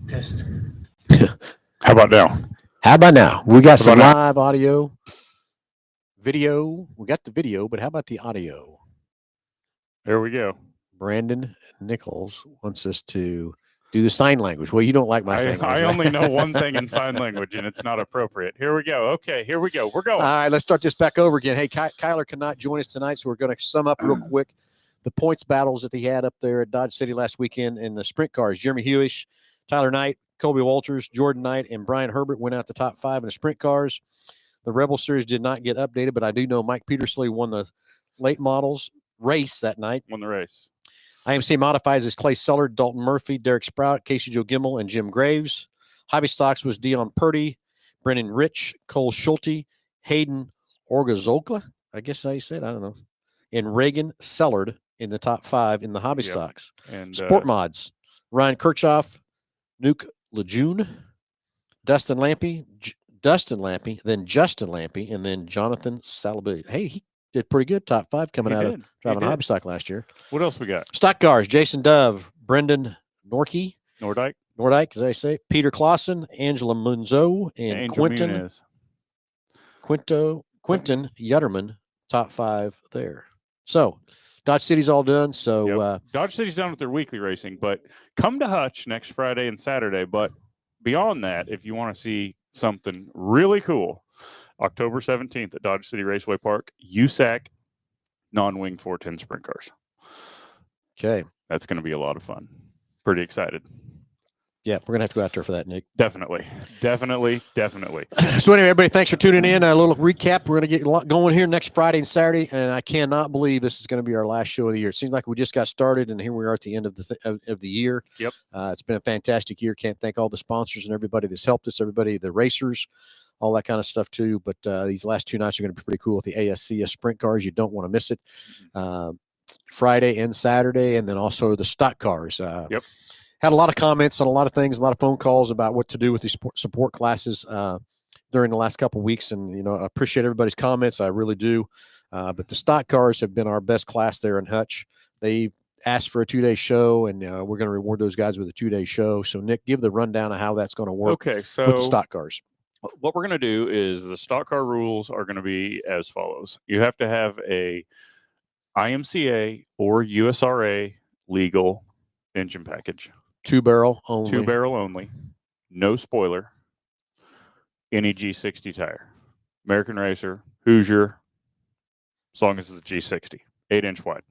Test. How about now? How about now? We got some about live audio, video. We got the video, but how about the audio? There we go. Brandon Nichols wants us to do the sign language. Well, you don't like my sign language. I right? only know one thing in sign language, and it's not appropriate. Here we go. Okay, here we go. We're going. All right, let's start this back over again. Hey, Kyler cannot join us tonight, so we're going to sum up real quick the points battles that he had up there at Dodge City last weekend in the sprint cars. Jeremy Hewish, Tyler Knight, Colby Walters, Jordan Knight, and Brian Herbert went out the top 5 in the sprint cars. The Rebel Series did not get updated, but I do know Mike Petersley won the late models race that night. Won the race. IMC Modifieds is Clay Sullard, Dalton Murphy, Derek Sprout, Casey Joe Gimmel, and Jim Graves. Hobby Stocks was Dion Purdy, Brennan Rich, Cole Schulte, Hayden Orgazokla, I guess how you said, I don't know, and Reagan Sellard in the top 5 in the Hobby Stocks. And Sport Mods, Ryan Kirchhoff, Nuke Lejeune, Dustin Lampy, then Justin Lampy, and then Jonathan Salabi. Hey, he did pretty good, top 5 coming out of driving a Hobby Stock last year. What else we got? Stock cars, Jason Dove, Brendan Nordyke, Nordyke, as I say, Peter Clausen, Angela Munzo, and Quentin Yutterman, top 5 there. So Dodge City's all done. So Dodge City's done with their weekly racing, but come to Hutch next Friday and Saturday. But beyond that, if you want to see something really cool, October 17th at Dodge City Raceway Park, USAC non-wing 410 sprint cars. Okay. That's going to be a lot of fun. Pretty excited. Yeah, we're going to have to go out there for that, Nick. Definitely. So anyway, everybody, thanks for tuning in. A little recap. We're going to get a lot going here next Friday and Saturday, and I cannot believe this is going to be our last show of the year. It seems like we just got started, and here we are at the end of the year. Yep. It's been a fantastic year. Can't thank all the sponsors and everybody that's helped us, everybody, the racers, all that kind of stuff too. But these last 2 nights are going to be pretty cool with the ASCS sprint cars. You don't want to miss it. Friday and Saturday, and then also the stock cars. Yep. Had a lot of comments on a lot of things, a lot of phone calls about what to do with these support classes during the last couple of weeks. And, I appreciate everybody's comments. I really do. But the stock cars have been our best class there in Hutch. They asked for a 2-day show, and we're going to reward those guys with a 2-day show. So, Nick, give the rundown of how that's going to work with the stock cars. What we're going to do is the stock car rules are going to be as follows. You have to have a IMCA or USRA legal engine package. 2-barrel only. 2-barrel only. No spoiler. Any G60 tire. American Racer, Hoosier, as long as it's a G60. 8-inch wide.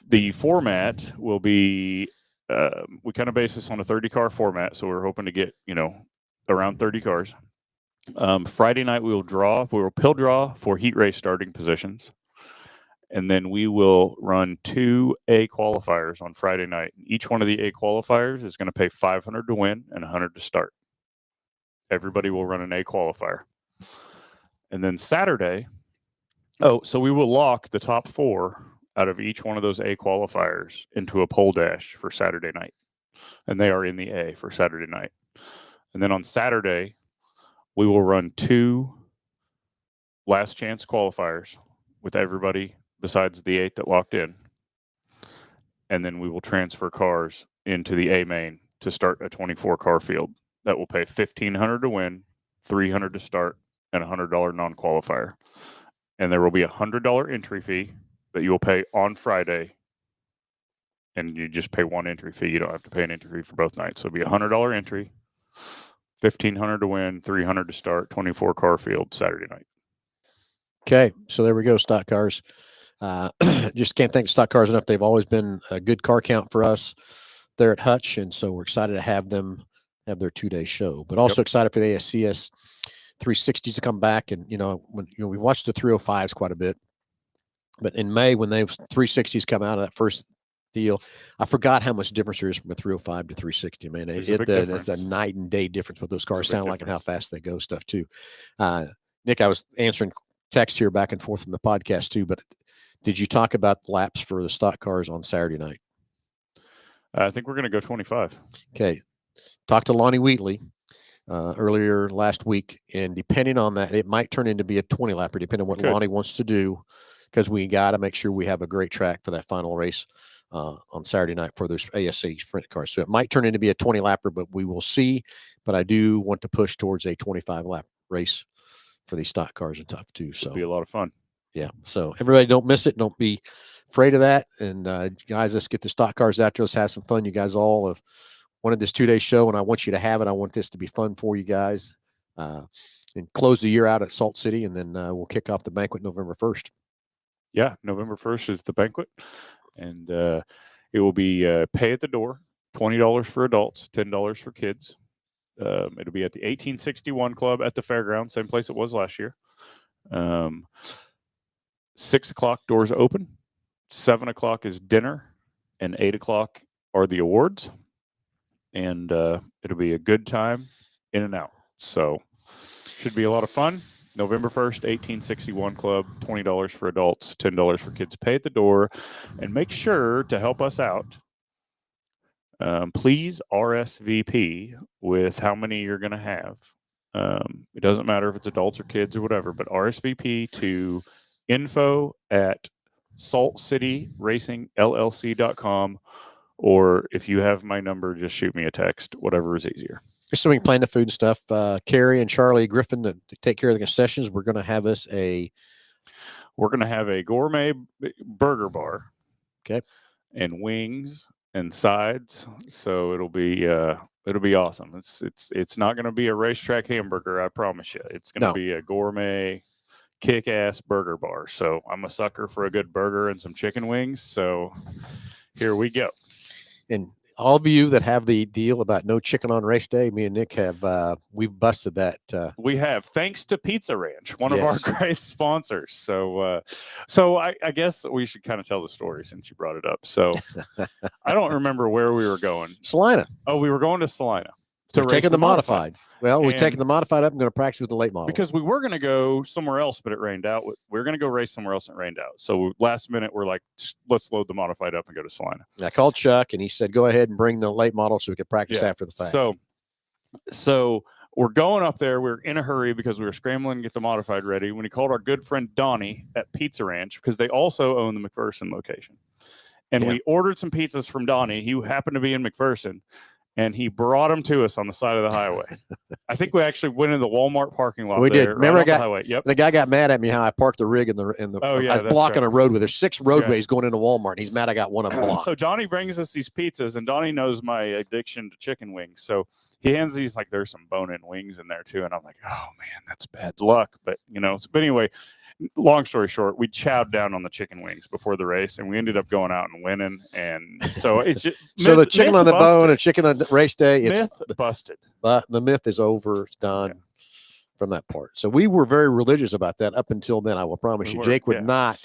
The format will be, we kind of base this on a 30-car format, so we're hoping to get, around 30 cars. Friday night we will pill draw for heat race starting positions. And then we will run 2 A qualifiers on Friday night. Each one of the A qualifiers is going to pay $500 to win and $100 to start. Everybody will run an A qualifier. And then Saturday, so we will lock the top 4 out of each one of those A qualifiers into a pole dash for Saturday night. And they are in the A for Saturday night. And then on Saturday, we will run 2 last chance qualifiers with everybody besides the 8 that locked in. And then we will transfer cars into the A main to start a 24-car field that will pay $1,500 to win, $300 to start, and $100 non-qualifier. And there will be a $100 entry fee that you will pay on Friday. And you just pay 1 entry fee. You don't have to pay an entry fee for both nights. So it'll be a $100 entry, $1,500 to win, $300 to start, 24-car field Saturday night. Okay, so there we go, stock cars. Just can't thank the stock cars enough. They've always been a good car count for us there at Hutch, and so we're excited to have them have their 2-day show. But also excited for the ASCS 360s to come back. And we watched the 305s quite a bit, but in May when those 360s come out of that first deal, I forgot how much difference there is from a 305 to 360. Man, that's a night and day difference what those cars sound like and how fast they go. Stuff too. Nick, I was answering text here back and forth from the podcast too, but did you talk about laps for the stock cars on Saturday night? I think we're going to go 25. Okay. Talk to Lonnie Wheatley. earlier last week, and depending on that, it might turn into be a 20 lapper, depending on what Could. Lonnie wants to do, because we got to make sure we have a great track for that final race on Saturday night for those ASA sprint cars. So it might turn into be a 20 lapper, but we will see. But I do want to push towards a 25 lap race for these stock cars and stuff too. So It'll be a lot of fun. yeah. So everybody don't miss it. Don't be afraid of that. And guys, let's get the stock cars out there. Let's have some fun. You guys all have wanted this 2-day show, and I want you to have it. I want this to be fun for you guys. And close the year out at Salt City, and then we'll kick off the banquet November 1st. Yeah, November 1st is the banquet, and it will be pay at the door, $20 for adults, $10 for kids. It'll be at the 1861 Club at the fairground, same place it was last year. 6 o'clock doors open, 7 o'clock is dinner, and 8 o'clock are the awards. And it'll be a good time in and out. So should be a lot of fun. November 1st, 1861 Club, $20 for adults, $10 for kids. Pay at the door, and make sure to help us out. Please RSVP with how many you're going to have. It doesn't matter if it's adults or kids or whatever, but RSVP to info@saltcityracingllc.com, or if you have my number, just shoot me a text, whatever is easier. So we can plan the food and stuff. Carrie and Charlie Griffin to take care of the concessions. We're going to have a gourmet burger bar. Okay. And wings and sides. So it'll be awesome. It's not going to be a racetrack hamburger, I promise you. It's going to be a gourmet kick-ass burger bar. So I'm a sucker for a good burger and some chicken wings. So here we go. And all of you that have the deal about no chicken on race day, me and Nick have, we've busted that. We have, thanks to Pizza Ranch, one of Yes. our great sponsors. So I guess we should kind of tell the story since you brought it up. So I don't remember where we were going. Salina. Oh, we were going to Salina. We're taking the modified. Well, we're taking the modified up. I'm going to practice with the late model. Because we were going to go somewhere else, but it rained out. We were going to go race somewhere else and it rained out. So last minute, we're like, let's load the modified up and go to Salina. I called Chuck and he said, go ahead and bring the late model so we could practice after the fact. So we're going up there. We're in a hurry because we were scrambling to get the modified ready when he called our good friend Donnie at Pizza Ranch, because they also own the McPherson location. And we ordered some pizzas from Donnie. He happened to be in McPherson. And he brought them to us on the side of the highway. I think we actually went in the Walmart parking lot. We did. Remember, the highway. Yep. The guy got mad at me how I parked the rig in the. Oh yeah, I was blocking a road with there's 6 roadways going into Walmart. And he's mad I got one of them blocked. So Donnie brings us these pizzas, and Donnie knows my addiction to chicken wings. So he hands these like there's some bone-in wings in there too, and I'm like, oh man, that's bad luck. But but anyway. Long story short, we chowed down on the chicken wings before the race, and we ended up going out and winning. And so it's just so the chicken on the bone and chicken on race day, it's myth busted. But the myth is over. It's done from that part. So we were very religious about that up until then. I will promise you, Jake would not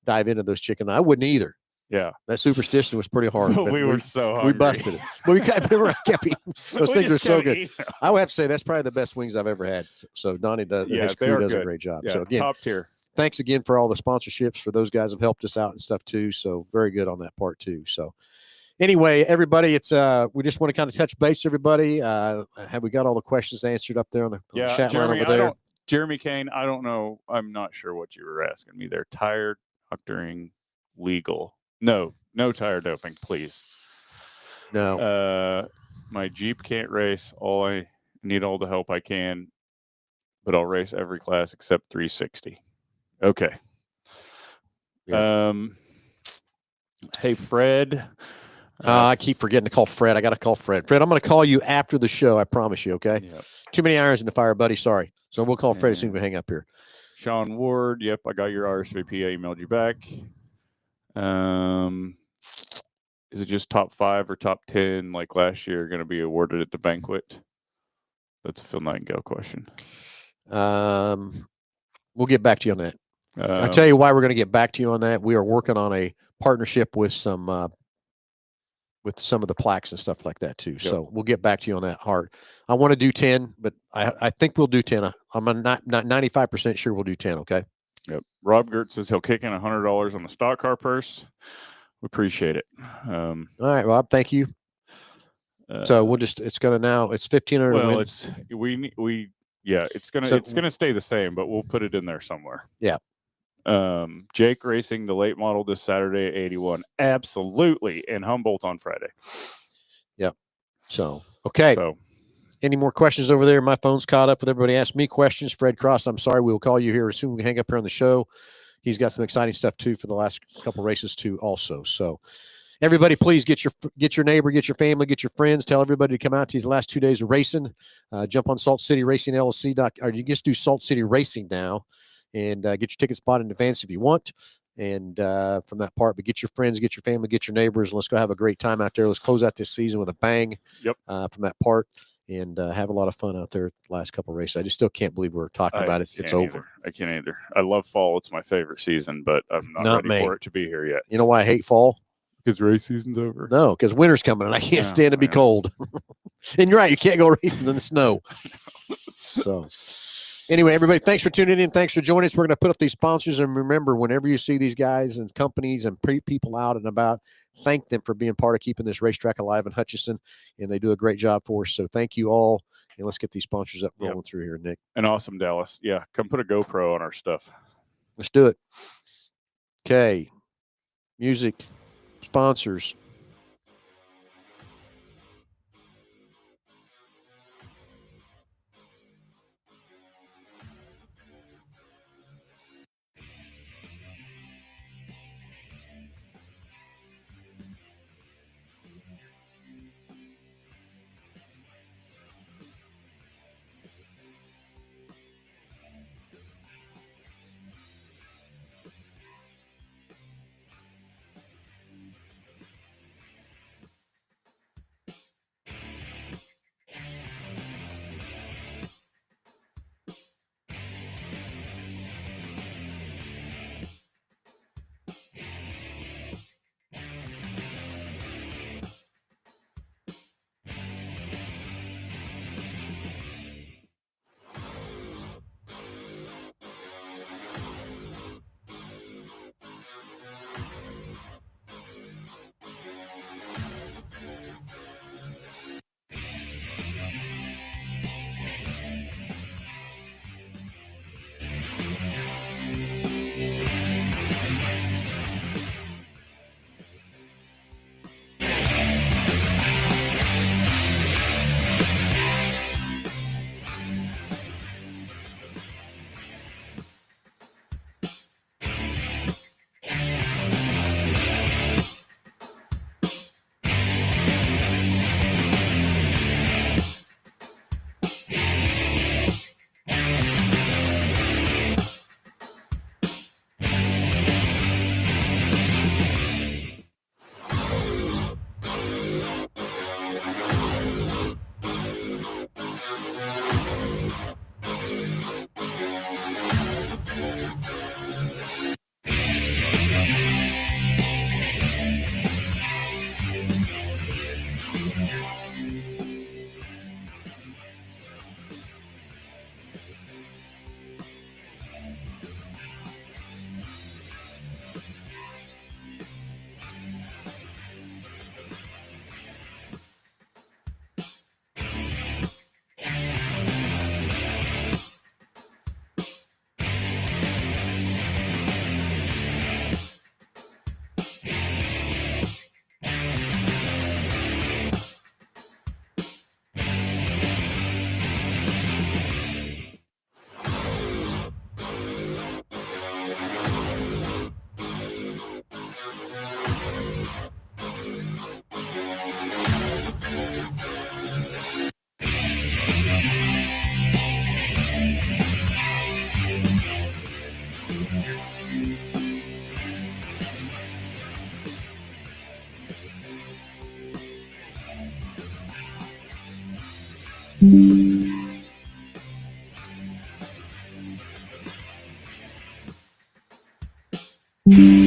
dive into those chicken. I wouldn't either. Yeah, that superstition was pretty hard. we were so hungry. We busted it. But we kept eating. Those things are so good. I would have to say that's probably the best wings I've ever had. So Donnie does. His crew does a great job. Yeah, so again, top tier. Thanks again for all the sponsorships. For those guys have helped us out and stuff too. So very good on that part too. So anyway, everybody, it's we just want to kind of touch base. Everybody, have we got all the questions answered up there on the chat Jeremy, line over there? Jeremy Kane, I don't know. I'm not sure what you were asking me there. Tire doctoring legal? No tire doping, please. No. My Jeep can't race. I need all the help I can, but I'll race every class except 360. Okay. Yeah. Hey, Fred. I keep forgetting to call Fred. I got to call Fred. Fred, I'm going to call you after the show. I promise you. Okay. Yep. Too many irons in the fire, buddy. Sorry. So we'll call Fred as soon as we hang up here. Sean Ward. Yep. I got your RSVP. I emailed you back. Is it just top 5 or top 10 like last year going to be awarded at the banquet? That's a Phil Nightingale question. We'll get back to you on that. I'll tell you why we're going to get back to you on that. We are working on a partnership with some of the plaques and stuff like that too. Yep. So we'll get back to you on that hard. I want to do 10, but I think we'll do 10. I'm not 95% sure we'll do 10. Okay. Yep. Rob Gert says he'll kick in $100 on the stock car purse. We appreciate it. All right, Rob. Thank you. So we'll just, it's going to now, it's 1,500 to well, win. it's it's gonna So- it's gonna stay the same, but we'll put it in there somewhere. Yeah. Jake racing the late model this Saturday at 81, absolutely, and Humboldt on Friday. So, okay. So Any more questions over there? My phone's caught up with everybody. Ask me questions. Fred Cross, I'm sorry. We'll call you here as soon as we hang up here on the show. He's got some exciting stuff too for the last couple races too also. So everybody, please get your neighbor, get your family, get your friends. Tell everybody to come out to these last 2 days of racing. Jump on Salt City Racing LLC. Or you just do Salt City Racing now and get your tickets bought in advance if you want. And from that part, but get your friends, get your family, get your neighbors. And let's go have a great time out there. Let's close out this season with a bang. Yep. From that part. And have a lot of fun out there the last couple of races. I just still can't believe we're talking about it. It's over. I can't either. I love fall. It's my favorite season, but I'm not ready for it to be here yet. You know why I hate fall? Because race season's over. No, because winter's coming and I can't Yeah, stand to be yeah. cold. And you're right, you can't go racing in the snow. So anyway, everybody, thanks for tuning in. Thanks for joining us. We're going to put up these sponsors. And remember, whenever you see these guys and companies and people out and about, thank them for being part of keeping this racetrack alive in Hutchinson. And they do a great job for us. So thank you all. And let's get these sponsors up rolling through here, Nick. And awesome, Dallas. Yeah, come put a GoPro on our stuff. Let's do it. Okay. Music, sponsors. Mm-hmm.